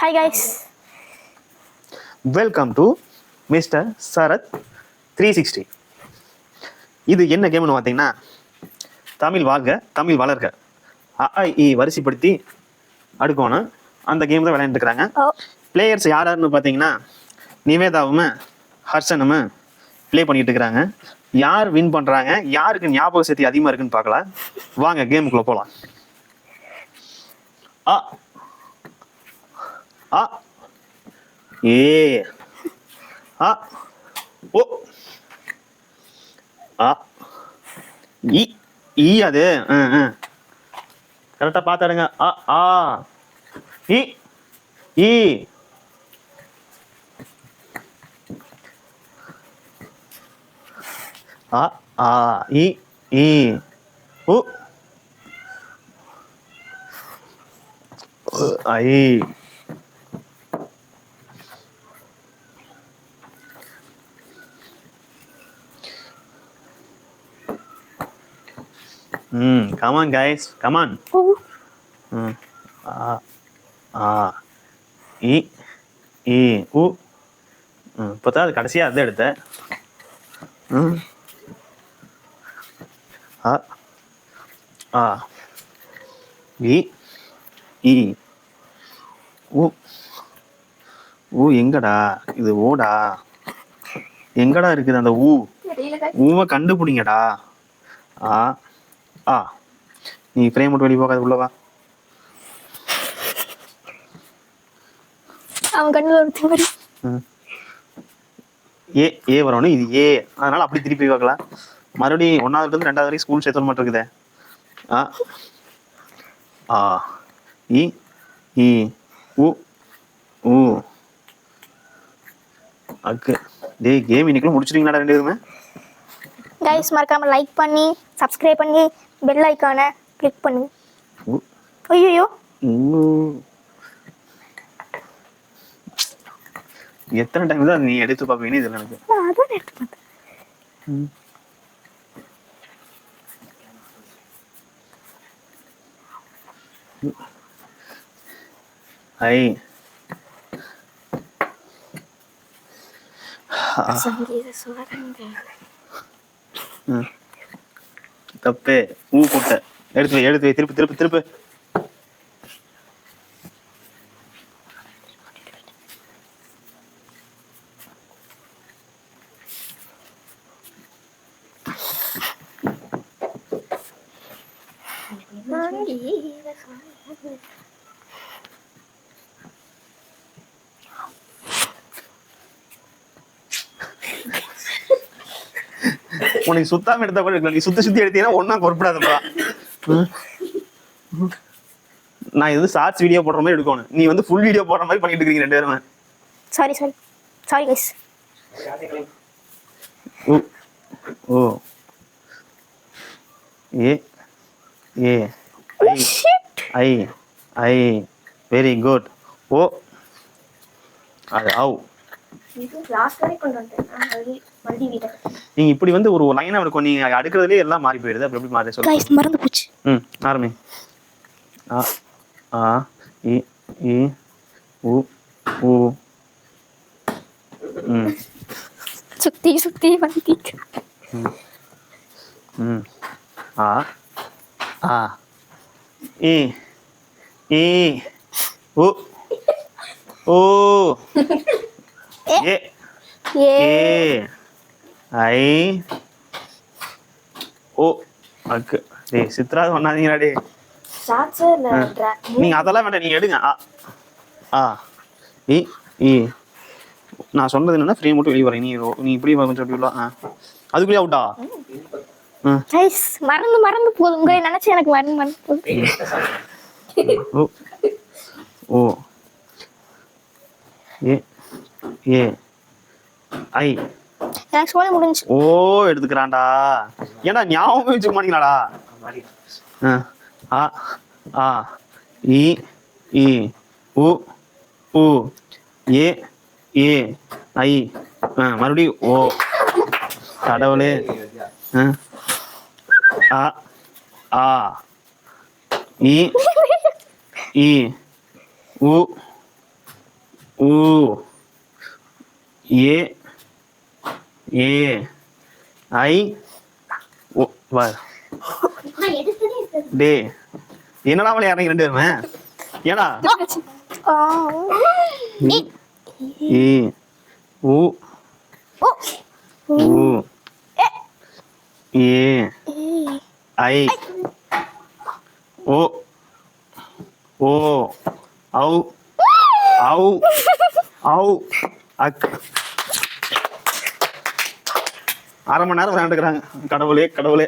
Hi guys. Welcome to mister Sarath 360. இது என்ன கேம்னு பார்த்தீங்கன்னா, தமிழ் வாழ்க தமிழ் வளர்க வரிசைப்படுத்தி அடுக்கணும். அந்த கேம் தான் விளையாண்டுருக்குறாங்க. பிளேயர்ஸ் யாருன்னு பார்த்தீங்கன்னா, நிவேதாவும் ஹர்ஷனும் ப்ளே பண்ணிட்டு இருக்கிறாங்க. யார் வின் பண்ணுறாங்க, யாருக்கு ஞாபக சக்தி அதிகமாக இருக்குன்னு பார்க்கலாம். வாங்க கேமுக்குள்ளே போகலாம். ஆ ஆ ஏ ஆ ஓ ஆ இ ஈ அது கரெக்டாக பார்த்தாடுங்க. ஆ ஆ இ ஈ ஆ ஆ இ ஈ உ ஐ come on guys, come on. இப்போதான் அது கடைசியா அதை எடுத்த. எங்கடா இது? ஓடா எங்கடா இருக்குது அந்த ஊவை கண்டுபிடிங்கடா. ஆ ஆ நீ ஃப்ரேம் மட்டும் வெளியே போகாது, உள்ளவா. அவன் கண்ணுல ஏ ஏ வரணும். இது ஏ, அதனால அப்படி திருப்பி பார்க்கலாம். மறுபடியும் 1வது இருந்து 2வது வரைக்கும் ஸ்கூல் சேர்த்து மட்டும் இருக்குதே. ஆ ஆ இ ஈ உ ஊ அக்கு. டேய் கேம் இன்னைக்குள்ள முடிச்சிட்டீங்களாடா ரெண்டு பேருமே? கைஸ் மறக்காம லைக் பண்ணி சப்ஸ்கிரைப் பண்ணி பெல் ஐகானை கிளிக் பண்ணுங்க. ஐயோ எத்தனை டைம் தான் நீ எடுத்து பார்ப்பீங்க? இதில் எனக்கு அதான் எடுத்து பார்த்தேன். ஐ தப்பே. ஊ கூட்ட எடுத்து வை, எடுத்து வை. திருப்பு திருப்பு திருப்பு. உனக்கு சுத்தாம எடுத்தா கூட இருக்கலாம். நீ சுத்தி சுத்தி எடுத்தீங்கன்னா ஒன்னா பொறுப்படாதப்பா. நான் இது ஷார்ட்ஸ் வீடியோ போடுற மாதிரி எடுக்கணும். நீ வந்து ஃபுல் வீடியோ போடுற மாதிரி பண்ணிட்டு இருக்கீங்க ரெண்டு பேருமே. Sorry sorry sorry guys. O A A I I very good. Oh அது ஆவ். நீங்க இப்படி வந்து ஒரு லைனா இருக்கும். நீங்க அடுக்கிறதுலேயே எல்லாம் மாறி போயிடுது. அப்படி எப்படி மாறி சொல்லுங்க? மறந்து போச்சு. ஆரம்பி. ஆ ஆ இ இ உ ஊ சுத்தி சுத்தி வந்து ஆ ஆ இ இ உ ஓ ஏ ஏ ஐ ஓ அக்கு. டேய் சித்ரா பண்ணாதீங்கடா டேய். நீங்க அதெல்லாம் வேண்டாம், நீங்க எடுங்க. ஆ ஆ இ இ. நான் சொன்னது என்னன்னா ஃப்ரேம் மட்டும் வெளியே வரேன். நீ இப்படி கொஞ்சம் அப்படி உள்ள. அதுக்குள்ளே அவுட்டா? கைஸ் மறந்து மறந்து போகுது. உங்களை நினைச்சு எனக்கு மறந்து மறந்து போகுது. ஓ ஓ ஏ ஏ ஐ. எனக்கு சொல்ல முடிஞ்சு. ஓ எடுத்துக்கிறான்டா. ஏன்டா ஞாபகம் வச்சுக்க மாட்டீங்களாடா? ஆ ஆ இ இ உ ஊ ஏ ஏ ஐ. மறுபடியும் ஓ. கடவுளே. ஆ ஆ இ இ உ ஊ ஏ ஏ ஐ ஓ வா டே என்னடா விளையாடுறீங்க ரெண்டு பேருமே ஏடா ஆ. ஏ ஊ ஊ ஏ ஐ ஓ ஓ ஔ ஔ ஔ அக் 1/2 மணி நேரம் விளையாண்டுக்கிறாங்க கடவுளே கடவுளே